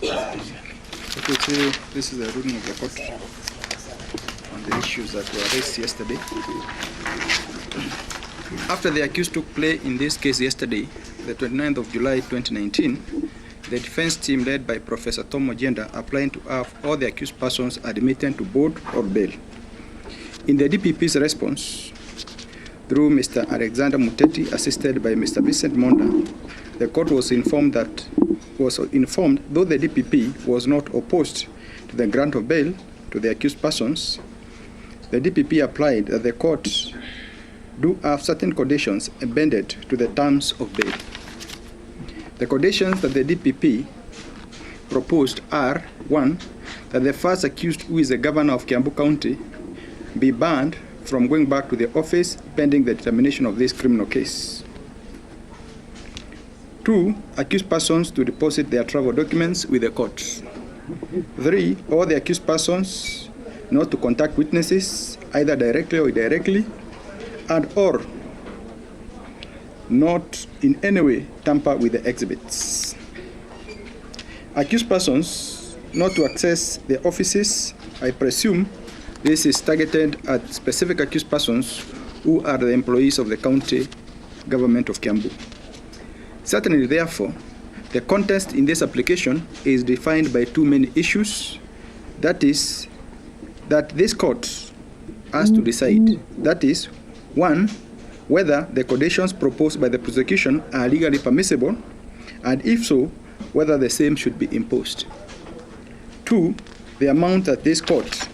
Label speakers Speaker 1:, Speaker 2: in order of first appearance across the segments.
Speaker 1: Okay, this is the ruling of the court on the issues that were raised yesterday. After the accused took play in this case yesterday, the 29th of July 2019, the defense team led by Professor Tom Ojenda applied to have all the accused persons admitted to bond or bail. In the DPP's response, through Mr. Alexander Muteti, assisted by Mr. Vincent Monda, the court was informed, though the DPP was not opposed to the grant of bail to the accused persons, the DPP applied that the court do have certain conditions appended to the terms of bail. The conditions that the DPP proposed are: 1, that the first accused, who is the governor of Kiambu County, be banned from going back to the office pending the determination of this criminal case. 2, accused persons to deposit their travel documents with the court. 3, all the accused persons not to contact witnesses either directly or indirectly, and or not in any way tamper with the exhibits. Accused persons not to access the offices. I presume this is targeted at specific accused persons who are the employees of the county government of Kiambu. Certainly, therefore, the context in this application is defined by two main issues. That is, that this court has to decide. That is, 1, whether the conditions proposed by the prosecution are legally permissible, and if so, whether the same should be imposed. 2, the amount that this court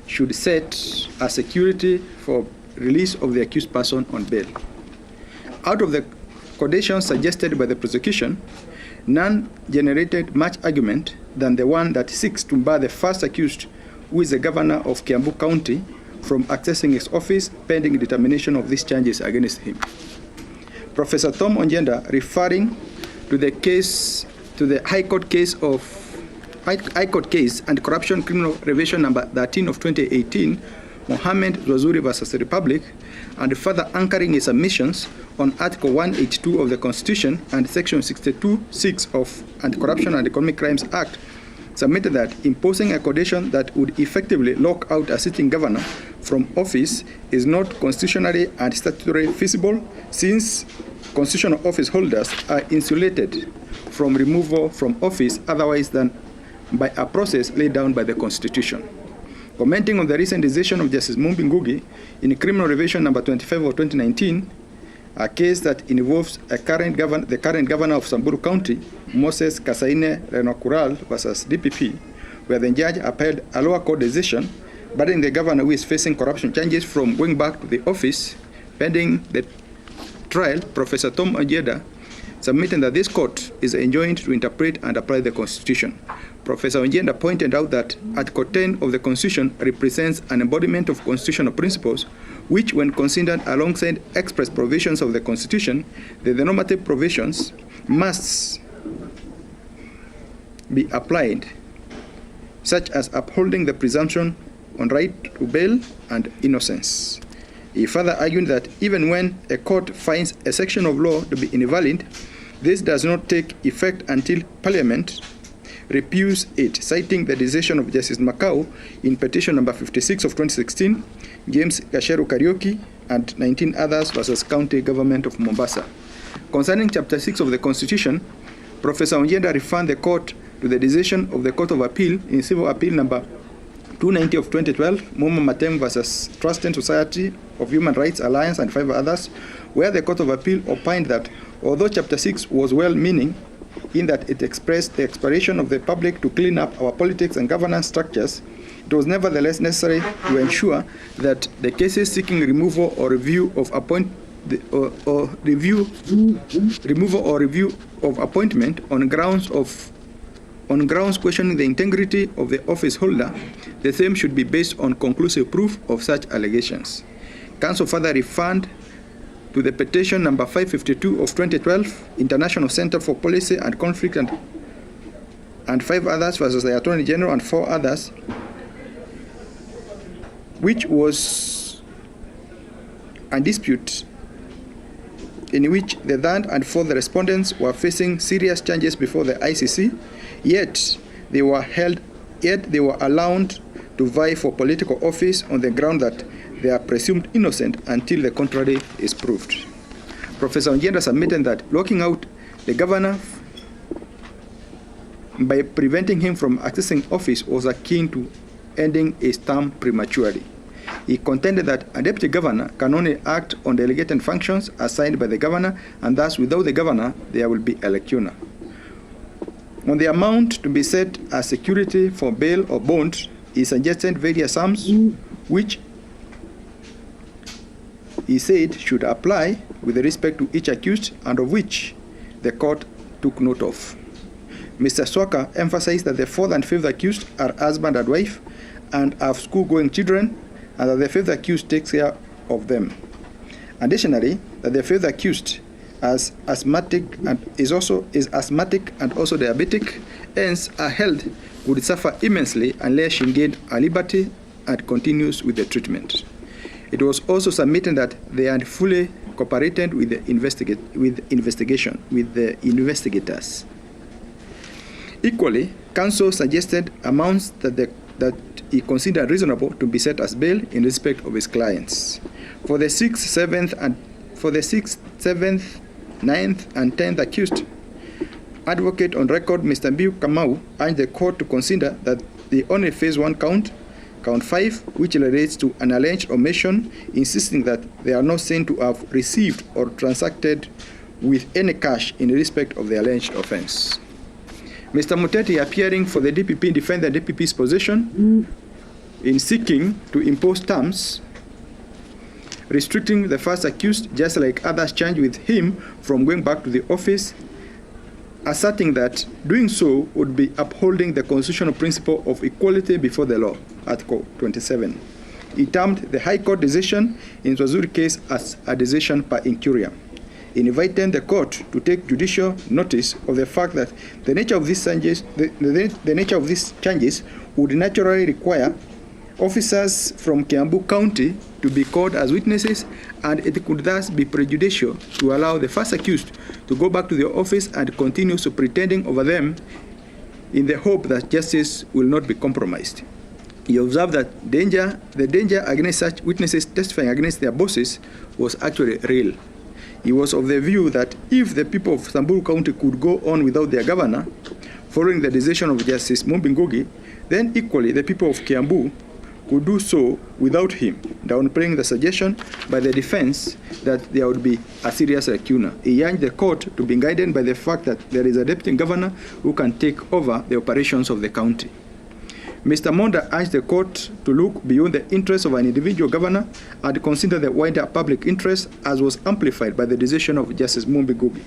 Speaker 1: should set as security for release of the accused person on bail. Out of the conditions suggested by the prosecution, none generated much argument than the one that seeks to bar the first accused, who is the governor of Kiambu County, from accessing his office pending determination of these charges against him. Professor Tom Ojenda, referring to the case, to the High Court case and corruption criminal revision number 13 of 2018, Mohammed Zwazuri versus the Republic, and further anchoring his submissions on Article 182 of the Constitution and Section 62(6) of Anti-Corruption and Economic Crimes Act, submitted that imposing a condition that would effectively lock out a sitting governor from office is not constitutionally and statutorily feasible, since constitutional office holders are insulated from removal from office otherwise than by a process laid down by the Constitution. Commenting on the recent decision of Justice Mumbi Ngugi in Criminal Revision number 25 of 2019, a case that involves the current governor of Samburu County, Moses Kasaine Renokural versus DPP, where the judge upheld a lower court decision barring the governor who is facing corruption charges from going back to the office pending the trial. Professor Tom Ojenda submitting that this court is enjoined to interpret and apply the Constitution. Professor Ojenda pointed out that Article 10 of the Constitution represents an embodiment of constitutional principles, which, when considered alongside express provisions of the Constitution, the normative provisions must be applied, such as upholding the presumption on right to bail and innocence. He further argued that even when a court finds a section of law to be invalid, this does not take effect until Parliament repeals it, citing the decision of Justice Makau in petition number 56 of 2016, James Gasheru Kariuki, and 19 others versus County Government of Mombasa. Concerning Chapter 6 of the Constitution, Professor Ojenda referred the court to the decision of the Court of Appeal in Civil Appeal number 290 of 2012, Momo Matem versus Trust and Society of Human Rights Alliance and 5 others, where the Court of Appeal opined that although Chapter 6 was well-meaning in that it expressed the aspiration of the public to clean up our politics and governance structures, it was nevertheless necessary to ensure that the cases seeking removal or review of appointment on grounds questioning the integrity of the office holder, the same should be based on conclusive proof of such allegations. Counsel further referred to the petition number 552 of 2012, International Center for Policy and Conflict and 5 others versus the Attorney General and 4 others, which was a dispute in which the third and fourth respondents were facing serious charges before the ICC, yet they were held, yet they were allowed to vie for political office on the ground that they are presumed innocent until the contrary is proved. Professor Ongenda submitted that locking out the governor by preventing him from accessing office was akin to ending his term prematurely. He contended that a deputy governor can only act on delegated functions assigned by the governor, and thus without the governor there will be a lacuna. On the amount to be set as security for bail or bond, he suggested various sums which he said should apply with respect to each accused and of which the court took note of. Mr. Swaka emphasized that the fourth and fifth accused are husband and wife and have school-going children, and that the fifth accused takes care of them. Additionally, that the fifth accused is asthmatic and also diabetic, hence her health would suffer immensely unless she gained her liberty and continues with the treatment. It was also submitted that they had fully cooperated with the investigators. Equally, counsel suggested amounts that he considered reasonable to be set as bail in respect of his clients. For the 6th, 7th, 9th, and 10th accused, advocate on record Mr. Mbiu Kamau urged the court to consider that the only phase 1 count 5, which relates to an alleged omission, insisting that they are not seen to have received or transacted with any cash in respect of the alleged offense. Mr. Muteti, appearing for the DPP, defended the DPP's position in seeking to impose terms restricting the first accused, just like others charged with him, from going back to the office, asserting that doing so would be upholding the constitutional principle of equality before the law, Article 27. He termed the High Court decision in Swazuri case as a decision per incuriam, inviting the court to take judicial notice of the fact that the nature of these changes, the nature of these changes would naturally require officers from Kiambu County to be called as witnesses, and it could thus be prejudicial to allow the first accused to go back to the office and continue superintending over them in the hope that justice will not be compromised. He observed that the danger against such witnesses testifying against their bosses was actually real. He was of the view that if the people of Samburu County could go on without their governor, following the decision of Justice Mumbi Ngugi, then equally the people of Kiambu could do so without him, downplaying the suggestion by the defense that there would be a serious lacuna. He urged the court to be guided by the fact that there is a deputy governor who can take over the operations of the county. Mr. Monda urged the court to look beyond the interests of an individual governor and consider the wider public interest, as was amplified by the decision of Justice Mumbi Ngugi.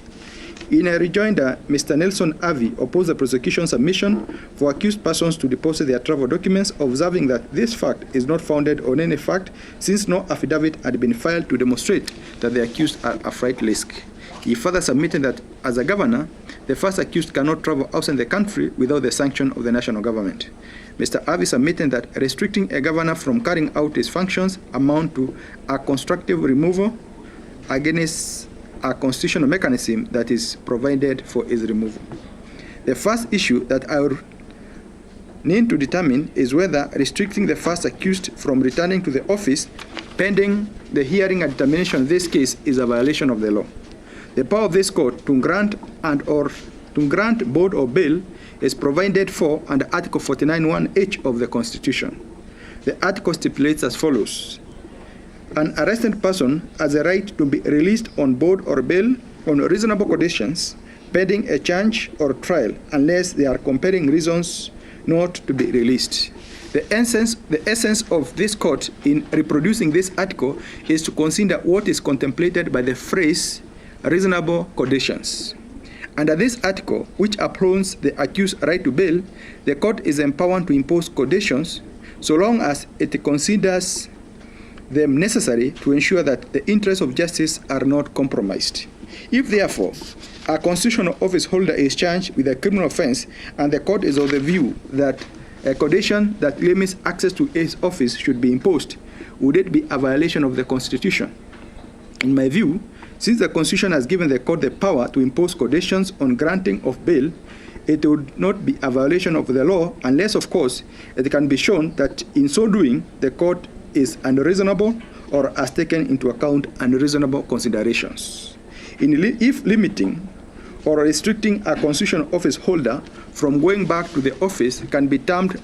Speaker 1: In a rejoinder, Mr. Nelson Avi opposed the prosecution's submission for accused persons to deposit their travel documents, observing that this fact is not founded on any fact, since no affidavit had been filed to demonstrate that the accused are a flight risk. He further submitted that, as a governor, the first accused cannot travel outside the country without the sanction of the national government. Mr. Avi submitted that restricting a governor from carrying out his functions amount to a constructive removal against a constitutional mechanism that is provided for his removal. The first issue that I would need to determine is whether restricting the first accused from returning to the office pending the hearing and determination of this case is a violation of the law. The power of this court to grant board or bail is provided for under Article 49(1)(h) of the Constitution. The article stipulates as follows: an arrested person has a right to be released on board or bail on reasonable conditions pending a charge or trial unless there are compelling reasons not to be released. The essence of this court in reproducing this article is to consider what is contemplated by the phrase reasonable conditions. Under this article, which upholds the accused's right to bail, the court is empowered to impose conditions so long as it considers them necessary to ensure that the interests of justice are not compromised. If, therefore, a constitutional office holder is charged with a criminal offense and the court is of the view that a condition that limits access to his office should be imposed, would it be a violation of the Constitution? In my view, since the Constitution has given the court the power to impose conditions on granting of bail, it would not be a violation of the law unless, of course, it can be shown that in so doing, the court is unreasonable or has taken into account unreasonable considerations. If limiting or restricting a constitutional office holder from going back to the office can be termed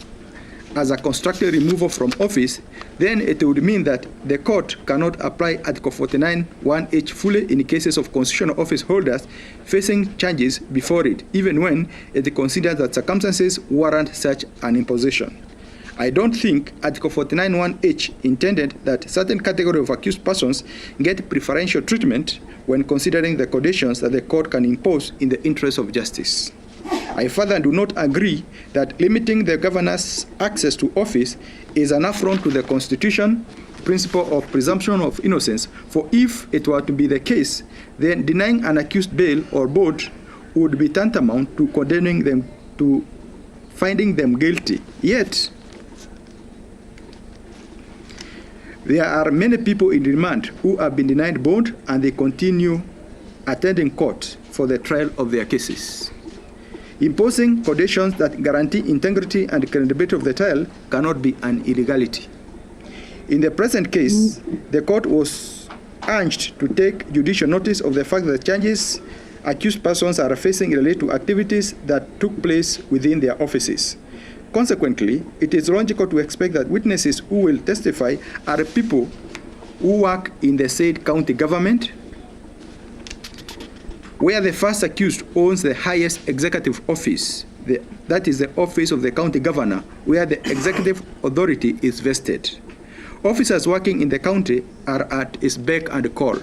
Speaker 1: as a constructive removal from office, then it would mean that the court cannot apply Article 49(1)(h) fully in cases of constitutional office holders facing charges before it, even when it considers that circumstances warrant such an imposition. I don't think Article 49(1)(h) intended that certain category of accused persons get preferential treatment when considering the conditions that the court can impose in the interest of justice. I further do not agree that limiting the governor's access to office is an affront to the Constitution, principle of presumption of innocence, for if it were to be the case, then denying an accused bail or bond would be tantamount to condemning them to finding them guilty. Yet, there are many people in remand who have been denied bond and they continue attending court for the trial of their cases. Imposing conditions that guarantee integrity and credibility of the trial cannot be an illegality. In the present case, the court was urged to take judicial notice of the fact that charges accused persons are facing relate to activities that took place within their offices. Consequently, it is logical to expect that witnesses who will testify are people who work in the said county government, where the first accused owns the highest executive office, that is the office of the county governor, where the executive authority is vested. Officers working in the county are at his beck and call.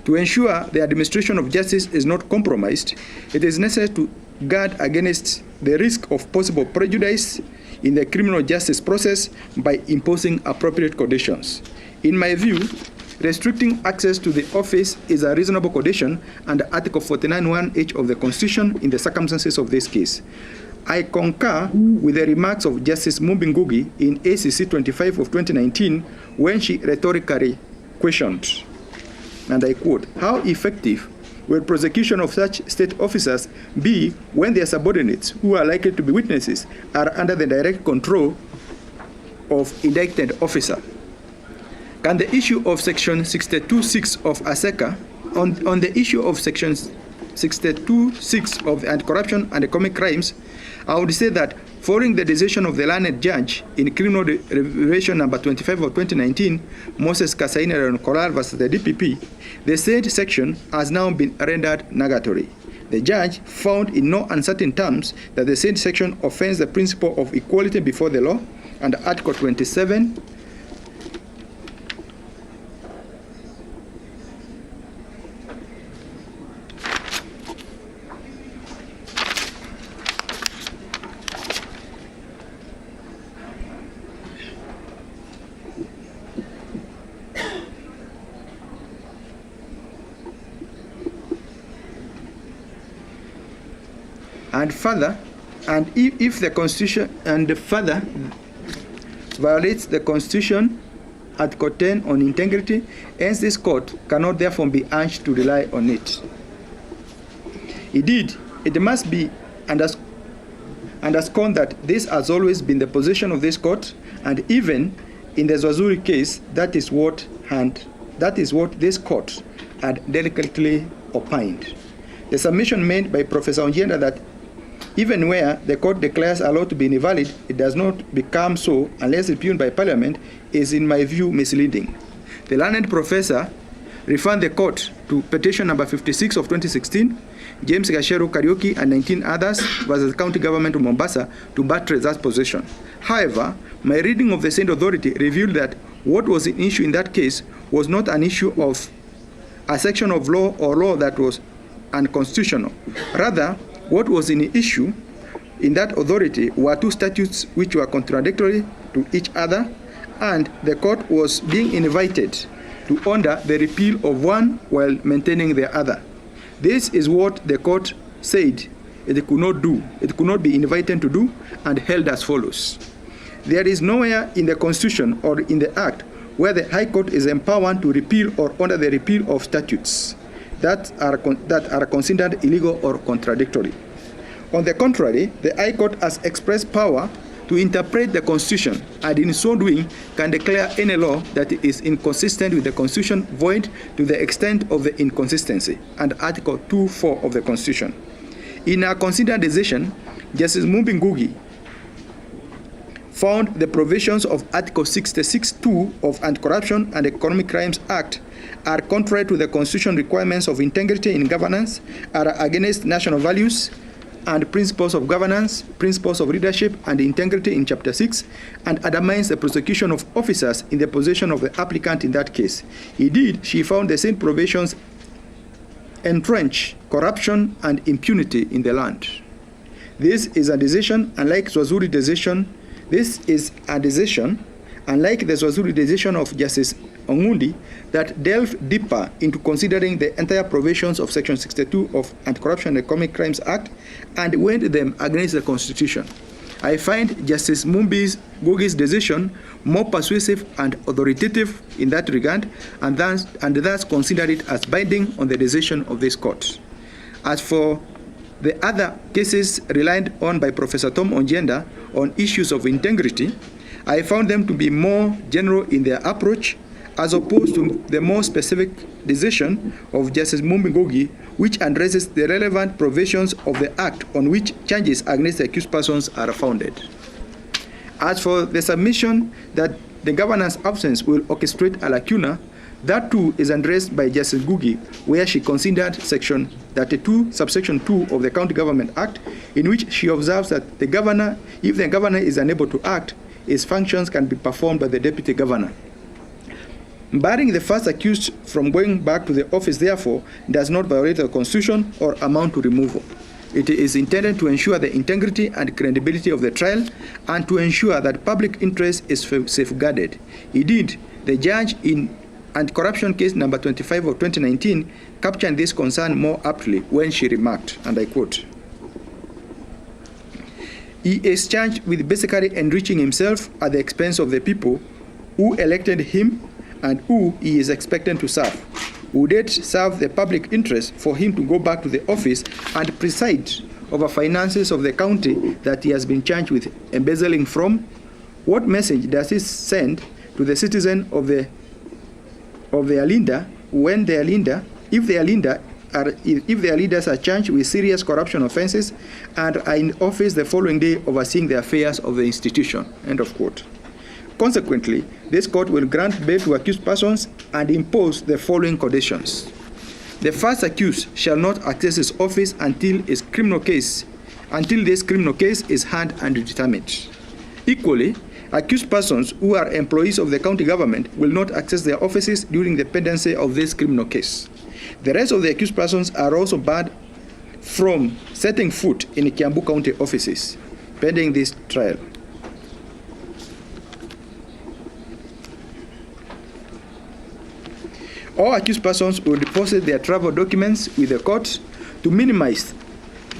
Speaker 1: To ensure the administration of justice is not compromised, it is necessary to guard against the risk of possible prejudice in the criminal justice process by imposing appropriate conditions. In my view, restricting access to the office is a reasonable condition under Article 49(1)(h) of the Constitution in the circumstances of this case. I concur with the remarks of Justice Mumbi Ngugi in ACC 25 of 2019 when she rhetorically questioned, and I quote, "How effective will prosecution of such state officers be when their subordinates, who are likely to be witnesses, are under the direct control of indicted officer? Can the issue of Section 62(6) of ASECA, on the issue of Section 62(6) of Anti-Corruption and Economic Crimes, I would say that following the decision of the learned judge in Criminal Revelation number 25 of 2019, Moses Kasaine and Kolar versus the DPP, the said section has now been rendered nugatory. The judge found in no uncertain terms that the said section offends the principle of equality before the law and Article 27 and further, and if the Constitution and further violates the Constitution, Article 10 on integrity, hence this court cannot therefore be urged to rely on it. Indeed, it must be underscored that this has always been the position of this court, and even in the Zwazuri case, that is what this court had delicately opined. The submission made by Professor Onjenda that even where the court declares a law to be invalid, it does not become so unless repealed by Parliament is, in my view, misleading. The learned professor referred the court to petition number 56 of 2016, James Gashero Kariuki and 19 others versus the County Government of Mombasa to buttress that position. However, my reading of the same authority revealed that what was an issue in that case was not an issue of a section of law or law that was unconstitutional. Rather, what was in issue in that authority were two statutes which were contradictory to each other, and the court was being invited to order the repeal of one while maintaining the other. This is what the court said it could not do. It could not be invited to do, and held as follows. There is nowhere in the Constitution or in the Act where the High Court is empowered to repeal or order the repeal of statutes that are considered illegal or contradictory. On the contrary, the High Court has expressed power to interpret the Constitution, and in so doing can declare any law that is inconsistent with the Constitution void to the extent of the inconsistency, and Article 2(4) of the Constitution. In a considered decision, Justice Mumbi Ngugi found the provisions of Article 66(2) of Anti-Corruption and Economic Crimes Act are contrary to the Constitution requirements of integrity in governance, are against national values and principles of governance, principles of leadership and integrity in Chapter 6, and undermines the prosecution of officers in the possession of the applicant in that case. Indeed, she found the same provisions entrench corruption and impunity in the land. This is a decision, unlike Zwazuri decision, unlike the Zwazuri decision of Justice Ongundi, that delve deeper into considering the entire provisions of Section 62 of Anti-Corruption and Economic Crimes Act and weighed them against the Constitution. I find Justice Mumbi Ngugi's decision more persuasive and authoritative in that regard, and thus consider it as binding on the decision of this court. As for the other cases relied on by Professor Tom Onjenda on issues of integrity, I found them to be more general in their approach as opposed to the more specific decision of Justice Mumbi Ngugi, which addresses the relevant provisions of the Act on which charges against the accused persons are founded. As for the submission that the governor's absence will orchestrate a lacuna, that too is addressed by Justice Ngugi, where she considered Section 32, subsection 2 of the County Government Act, in which she observes that if the governor is unable to act, his functions can be performed by the deputy governor. Barring the first accused from going back to the office, therefore, does not violate the Constitution or amount to removal. It is intended to ensure the integrity and credibility of the trial and to ensure that public interest is safeguarded. Indeed, the judge in Anti-Corruption case number 25 of 2019 captured this concern more aptly when she remarked, and I quote, "He is charged with basically enriching himself at the expense of the people who elected him and who he is expected to serve. Would it serve the public interest for him to go back to the office and preside over finances of the county that he has been charged with embezzling from? What message does this send to the citizen of their leader when their leaders are charged with serious corruption offenses and are in office the following day overseeing the affairs of the institution?" End of quote. Consequently, this court will grant bail to accused persons and impose the following conditions. The first accused shall not access his office until this criminal case is heard and determined. Equally, accused persons who are employees of the county government will not access their offices during the pendency of this criminal case. The rest of the accused persons are also barred from setting foot in Kiambu County offices pending this trial. All accused persons will deposit their travel documents with the court to minimize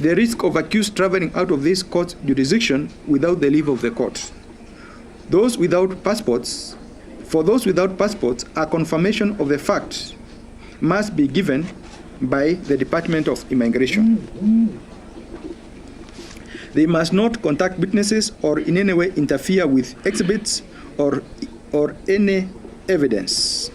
Speaker 1: the risk of accused traveling out of this court's jurisdiction without the leave of the court. For those without passports, a confirmation of the fact must be given by the Department of Immigration. They must not contact witnesses or in any way interfere with exhibits or any evidence.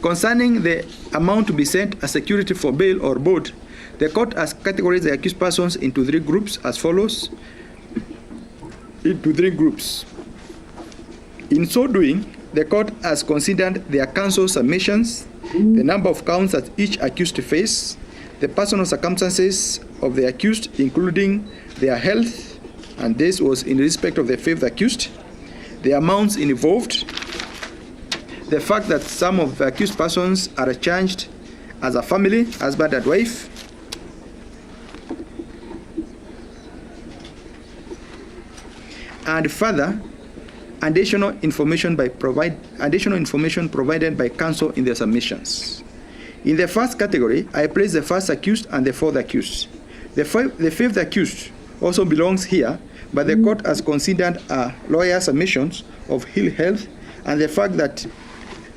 Speaker 1: Concerning the amount to be sent as security for bail or board, the court has categorized the accused persons into three groups as follows. In so doing, the court has considered their counsel submissions, the number of counts that each accused face, the personal circumstances of the accused, including their health, and this was in respect of the fifth accused, the amounts involved, the fact that some of the accused persons are charged as a family, husband and wife, and further, additional information provided by counsel in their submissions. In the first category, I place the first accused and the fourth accused. The fifth accused also belongs here, but the court has considered a lawyer's submissions of ill health and the fact that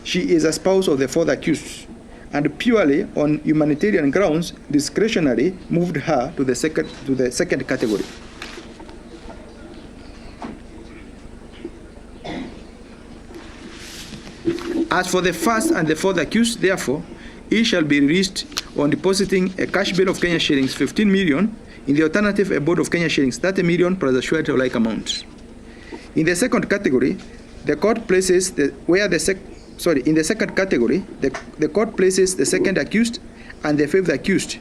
Speaker 1: she is a spouse of the fourth accused, and purely on humanitarian grounds, discretionary moved her to the second category. As for the first and the fourth accused, therefore, each shall be released on depositing a cash bail of Kenya shillings 15 million, in the alternative a bond of Kenya shillings 30 million plus a surety of like amount. In the second category, the court places the second category, the court places the second accused and the fifth accused,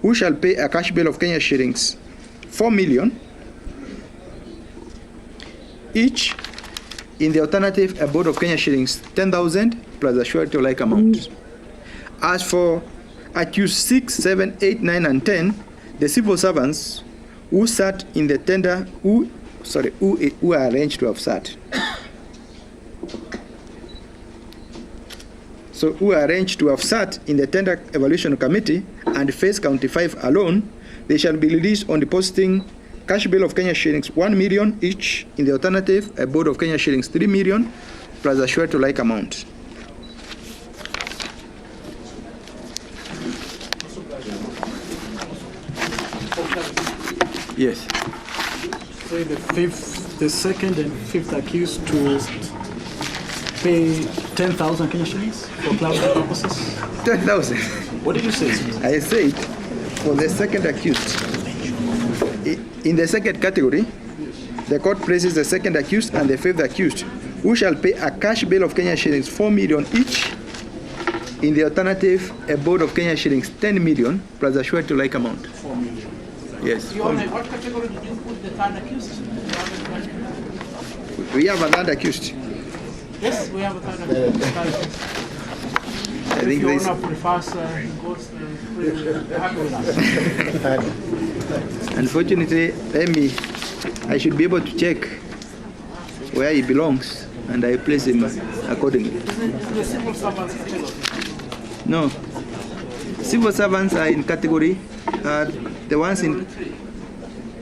Speaker 1: who shall pay a cash bail of Kenya shillings 4 million each. In the alternative, a bond of Kenya shillings 10,000 plus a surety of like amount. As for accused 6, 7, 8, 9, and 10, the civil servants who sat in the tender, who are arranged to have sat. So who are arranged to have sat in the tender evaluation committee and face County 5 alone, they shall be released on depositing cash bail of Kenya shillings 1 million each. In the alternative, a bond of Kenya shillings 3 million plus a surety to like amount. Yes.
Speaker 2: So the second and fifth accused to pay 10,000 Kenya shillings for clarity purposes.
Speaker 1: 10,000.
Speaker 2: What did you say?
Speaker 1: I said for the second accused. In the second category, the court places the second accused and the fifth accused, who shall pay a cash bail of Kenya shillings 4 million each. In the alternative, a bond of Kenya shillings 10 million plus a surety to like amount.
Speaker 2: 4 million.
Speaker 1: Yes.
Speaker 3: What category did you put the third accused?
Speaker 1: We have a third accused.
Speaker 3: Yes, we have a third accused.
Speaker 1: I
Speaker 3: If
Speaker 1: think
Speaker 3: your
Speaker 1: this.
Speaker 3: honor prefers goes happy with us.
Speaker 1: Unfortunately, I should be able to check where he belongs, and I place him accordingly.
Speaker 3: Isn't the civil servants category?
Speaker 1: No, civil servants are in category. The ones in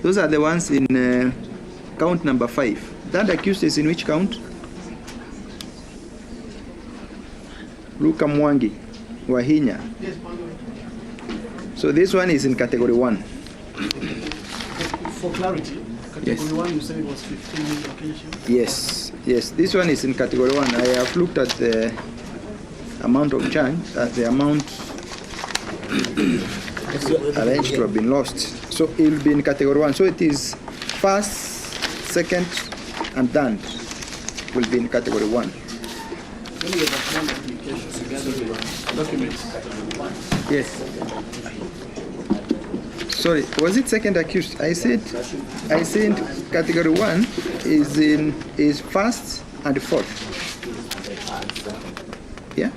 Speaker 1: those are the ones in count number 5. That accused is in which count? Luka Mwangi, Wahinya. So this one is in category 1.
Speaker 2: For clarity, category
Speaker 1: Yes.
Speaker 2: 1 you said it was 15 million Kenya shillings?
Speaker 1: Yes, this one is in category 1. I have looked at the amount of charge, the amount arranged to have been lost. So it will be in category 1. So it is first, second, and third will be in category 1.
Speaker 2: When you have one application together with documents.
Speaker 1: Yes. Sorry, was it second accused? I said category 1 is first and fourth. Yeah?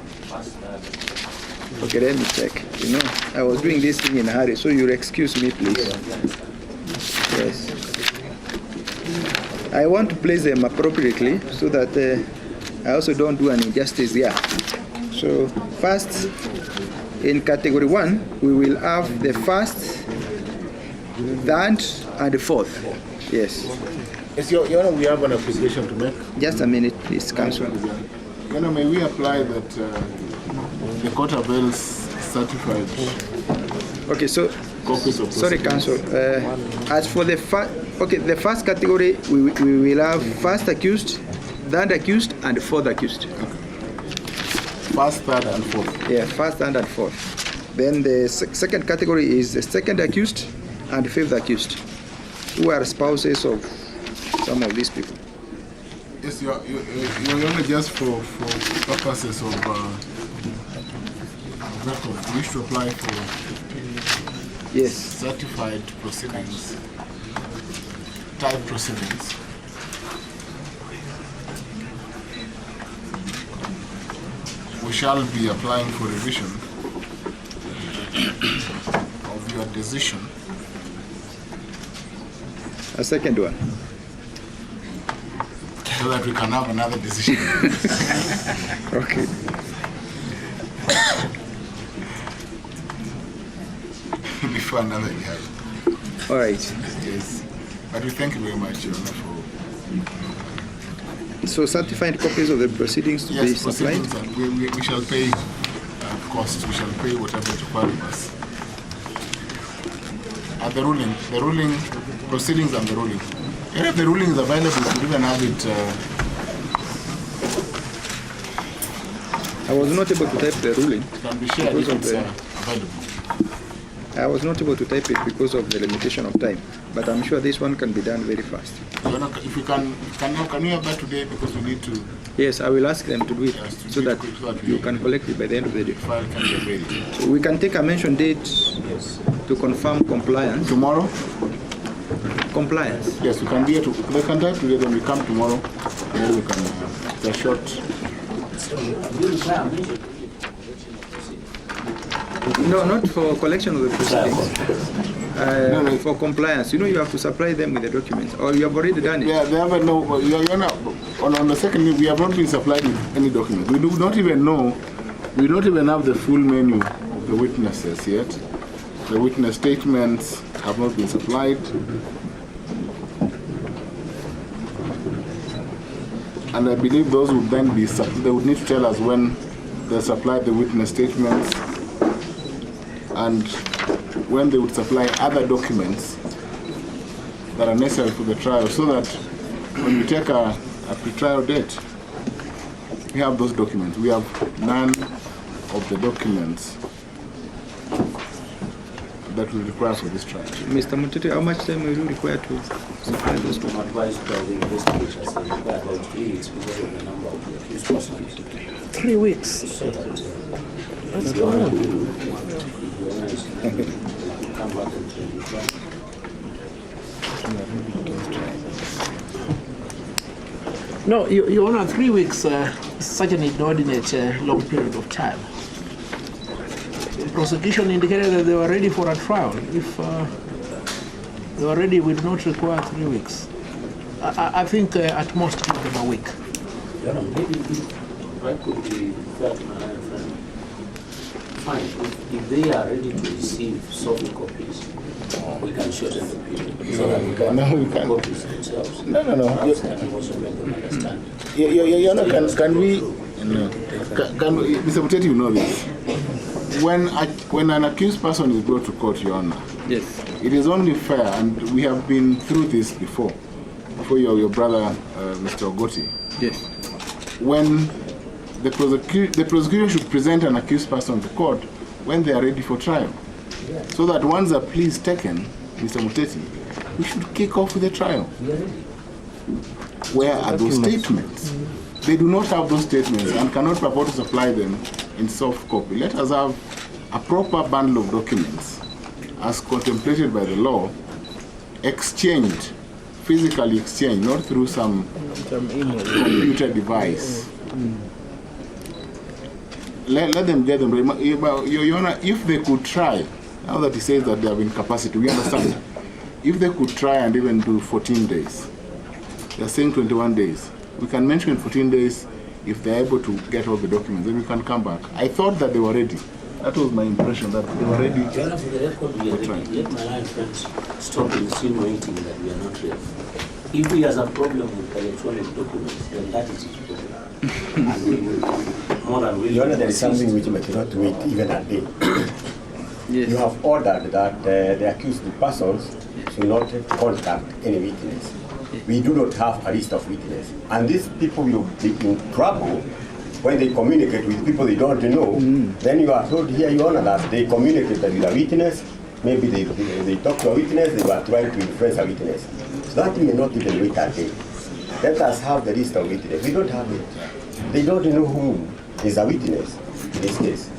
Speaker 1: Okay, let me check. You know, I was doing this thing in a hurry, so you'll excuse me, please. Yes. I want to place them appropriately so that I also don't do an injustice here. So first, in category 1, we will have the first, third, and the fourth. Yes.
Speaker 4: Yes, Your Honor, we have an application to make.
Speaker 1: Just a minute, please, Counsel.
Speaker 4: Your Honor, may we apply that the court avails certified
Speaker 1: Okay, so
Speaker 4: copies of
Speaker 1: sorry,
Speaker 4: proceedings?
Speaker 1: Counsel. As for the the first category, we will have first accused, third accused, and fourth accused.
Speaker 4: First, third, and fourth.
Speaker 1: Yeah, first, third, and fourth. Then the second category is the second accused and fifth accused, who are spouses of some of these people.
Speaker 4: Yes, Your Honor, just for purposes of record, we wish to apply for
Speaker 1: Yes.
Speaker 4: certified proceedings, type proceedings. We shall be applying for revision of your decision.
Speaker 1: A second one.
Speaker 4: So that we can have another decision.
Speaker 1: Okay.
Speaker 4: Before another hearing.
Speaker 1: All right.
Speaker 4: Yes. But we thank you very much, Your Honor, for
Speaker 1: So certified copies of the proceedings to be supplied.
Speaker 4: proceedings, and we shall pay cost, we shall pay whatever is required of us. And the ruling, proceedings and the ruling. And if the ruling is available, we could even have it.
Speaker 1: I was not able to type the ruling.
Speaker 4: Can be shared if it's available.
Speaker 1: I was not able to type it because of the limitation of time, but I'm sure this one can be done very fast.
Speaker 4: If we can we have that today because we need to.
Speaker 1: Yes, I will ask them to do it so that you can collect it by the end of the day.
Speaker 4: File can be ready.
Speaker 1: So we can take a mention date to confirm compliance.
Speaker 4: Tomorrow?
Speaker 1: Compliance.
Speaker 4: Yes, we can be here they can type today, then we come tomorrow, and then we can the short.
Speaker 1: No, not for collection of the proceedings. For compliance, you have to supply them with the documents, or you have already done it.
Speaker 4: Yeah, they haven't know. You're not, on the second day, we have not been supplied with any documents. We do not even know. We don't even have the full menu of the witnesses yet. The witness statements have not been supplied. And I believe those would then be, they would need to tell us when they supplied the witness statements and when they would supply other documents that are necessary for the trial, so that when we take a pre-trial date, we have those documents. We have none of the documents that we require for this trial.
Speaker 1: Mr. Mutete, how much time will you require to supply those documents?
Speaker 5: I'm advised by the investigators they require about 3 weeks because of the number of the accused persons.
Speaker 2: 3 weeks.
Speaker 5: So that that's good. Come back and tell you that.
Speaker 2: No, Your Honor, 3 weeks is such an inordinate long period of time. The prosecution indicated that they were ready for a trial. If they were ready, we do not require 3 weeks. I think at most give them a week.
Speaker 5: Your Honor, maybe if I could be fair to my friend, fine. If they are ready to receive soft copies, we can shorten the period so that we can copies themselves.
Speaker 4: No.
Speaker 5: And also make them understand.
Speaker 4: Can we, Mr. Mutete, you know this. When an accused person is brought to court, Your Honor,
Speaker 1: Yes.
Speaker 4: it is only fair, and we have been through this before your brother, Mr. Ogoti.
Speaker 1: Yes.
Speaker 4: When the prosecution should present an accused person to court when they are ready for trial. So that once a plea is taken, Mr. Mutete, we should kick off with the trial. Where are those statements? They do not have those statements and cannot purport to supply them in soft copy. Let us have a proper bundle of documents as contemplated by the law, exchanged, physically exchanged, not through some computer device. Let them get them. Your Honor, if they could try, now that he says that they have incapacity, we understand. If they could try and even do 14 days, they are saying 21 days. We can mention 14 days if they are able to get all the documents, then we can come back. I thought that they were ready. That was my impression, that they were ready.
Speaker 5: Your Honor, for the record, we are ready. Let my line friends stop insinuating that we are not ready. If he has a problem with electronic documents, then that is his problem. And we will more than willing.
Speaker 6: Your Honor, there is something which may not wait even a day.
Speaker 1: Yes.
Speaker 6: You have ordered that the accused persons should not contact any witness. We do not have a list of witnesses. And these people will be in trouble when they communicate with people they don't know. Then you are told here, Your Honor, that they communicated with a witness. Maybe they talk to a witness, they were trying to influence a witness. So that may not even wait a day. Let us have the list of witnesses. We don't have it. They don't know who is a witness in this case.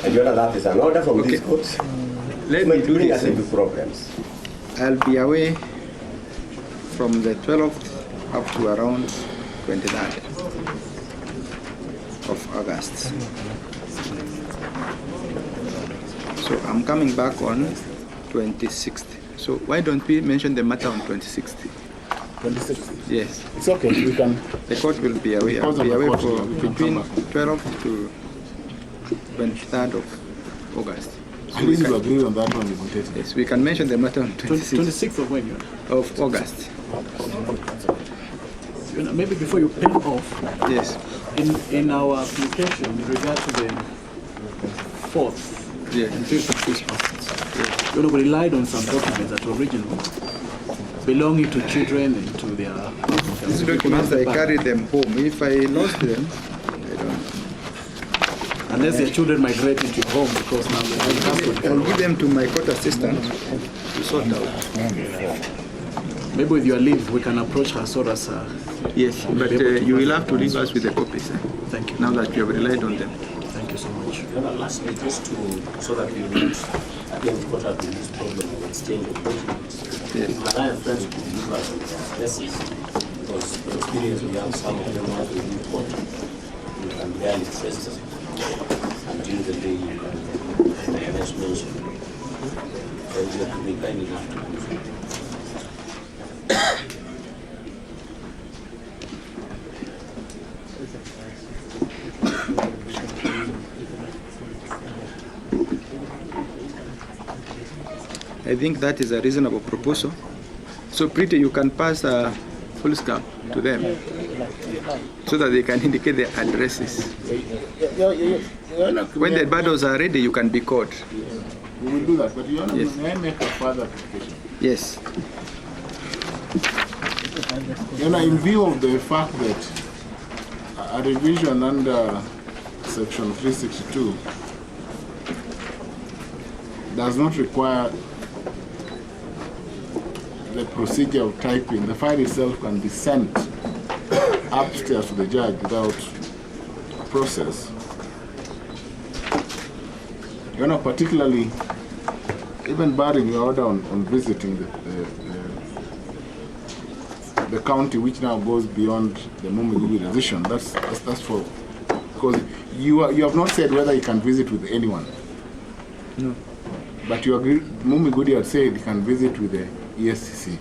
Speaker 6: And Your Honor, that is an order from this court.
Speaker 1: Let me do
Speaker 6: bring us into
Speaker 1: this.
Speaker 6: problems.
Speaker 1: I'll be away from the 12th up to around 23rd of August. So I'm coming back on 26th. So why don't we mention the matter on 26th?
Speaker 4: 26th.
Speaker 1: Yes.
Speaker 4: It's okay, we can.
Speaker 1: The court will be away. I'll
Speaker 4: Because of
Speaker 1: be
Speaker 4: the
Speaker 1: away
Speaker 4: court,
Speaker 1: for
Speaker 4: we can
Speaker 1: between
Speaker 4: come back.
Speaker 1: 12th to 23rd of August.
Speaker 4: At least we agree on that one, Mr. Mutete.
Speaker 1: Yes, we can mention the matter on 26th
Speaker 2: 26th of when, Your Honor?
Speaker 1: of August.
Speaker 2: Maybe before you pay off,
Speaker 1: Yes.
Speaker 2: In our application, in regard to the fourth and fifth accused persons, we relied on some documents that were original, belonging to children and to their.
Speaker 1: These documents, I carried them home. If I lost them, I don't.
Speaker 2: Unless their children migrate into home, because now
Speaker 1: I'll give them to my court assistant to sort out.
Speaker 2: maybe with your leave, we can approach her so as.
Speaker 1: Yes, but you will have to leave us with the copies.
Speaker 2: Thank you.
Speaker 1: Now that you have relied on them.
Speaker 2: Thank you so much.
Speaker 5: And lastly, just so that we will not again caught up in this problem of exchange of documents.
Speaker 1: Yes.
Speaker 5: Malaya friends could give us their addresses, because the experience we have, some of them have to report. You can barely trace them until the day you can next mention. So you have to be kind enough to do so.
Speaker 1: I think that is a reasonable proposal. So Pretty, you can pass a full stamp to them so that they can indicate their addresses. When the bundles are ready, you can be called.
Speaker 4: We will do that, but you
Speaker 1: Yes.
Speaker 4: may make a further application.
Speaker 1: Yes.
Speaker 4: In view of the fact that a revision under Section 362 does not require the procedure of typing, the file itself can be sent upstairs to the judge without a process. Particularly, even barring your order on visiting the county, which now goes beyond the Mumigubi decision, that's for, because you have not said whether you can visit with anyone.
Speaker 1: No.
Speaker 4: But you agree, Mumigubi had said you can visit with the ESCC.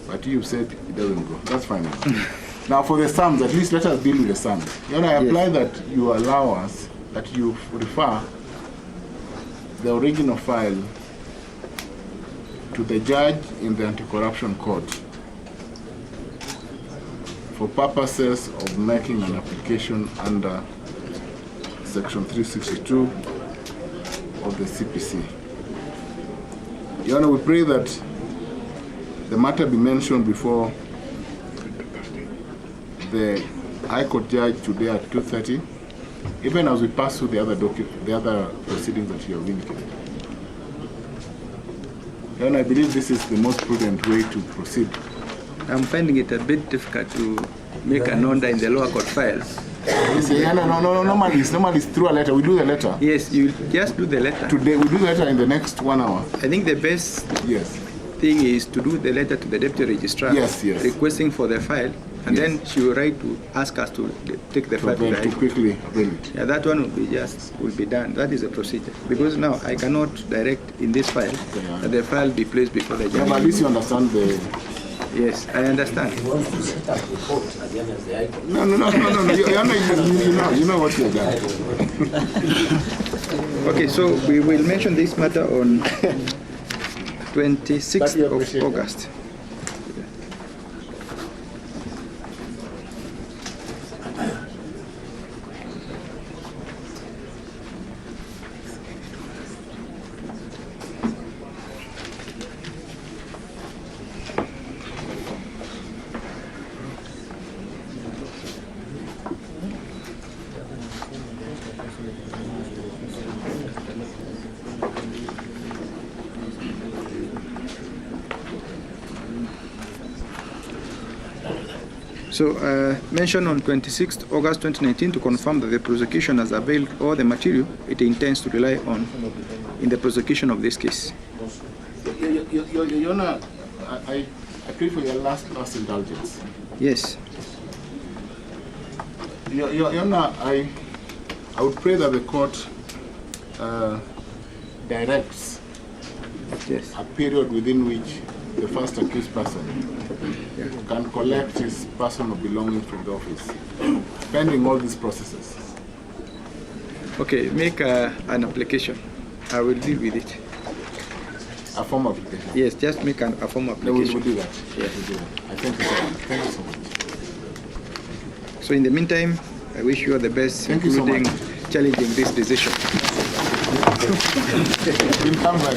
Speaker 4: But you said it doesn't go. That's fine. Now for the sums, at least let us deal with the sums. I apply that you allow us, that you refer the original file to the judge in the anti-corruption court for purposes of making an application under Section 362 of the CPC. We pray that the matter be mentioned before the High Court judge today at 2:30, even as we pass through the other proceedings that you have indicated. I believe this is the most prudent way to proceed.
Speaker 1: I'm finding it a bit difficult to make an order in the lower court files.
Speaker 4: No, normally it's through a letter. We do the letter.
Speaker 1: Yes, you just do the letter.
Speaker 4: Today, we do the letter in the next 1 hour.
Speaker 1: I think the best
Speaker 4: Yes.
Speaker 1: thing is to do the letter to the deputy registrar,
Speaker 4: Yes.
Speaker 1: requesting for the file, and
Speaker 4: Yes.
Speaker 1: then she will write to ask us to take the file to the High
Speaker 4: To
Speaker 1: Court.
Speaker 4: quickly avail it.
Speaker 1: Yeah, that one will be done. That is a procedure. Because now I cannot direct in this file that the file be placed before the
Speaker 4: Yeah,
Speaker 1: judge.
Speaker 4: but at least you understand the.
Speaker 1: Yes, I understand.
Speaker 5: We want to set up the court again as the High Court.
Speaker 4: No. You know what you're doing.
Speaker 1: Okay, so we will mention this matter on 26th of August. So, mentioned on 26th August 2019 to confirm that the prosecution has availed all the material it intends to rely on in the prosecution of this case.
Speaker 4: Your Honor, I plead for your last indulgence.
Speaker 1: Yes.
Speaker 4: Your Honor, I would pray that the court directs
Speaker 1: Yes.
Speaker 4: a period within which the first accused person can collect his personal belongings from the office, pending all these processes.
Speaker 1: Okay, make an application. I will deal with it.
Speaker 4: A form application.
Speaker 1: Yes, just make a form
Speaker 4: No,
Speaker 1: application.
Speaker 4: we'll do that. Yes, we'll do that. I thank you so much. Thank you so much.
Speaker 1: So in the meantime, I wish you all the best,
Speaker 4: Thank you so
Speaker 1: including
Speaker 4: much.
Speaker 1: challenging this decision.
Speaker 4: We'll come back.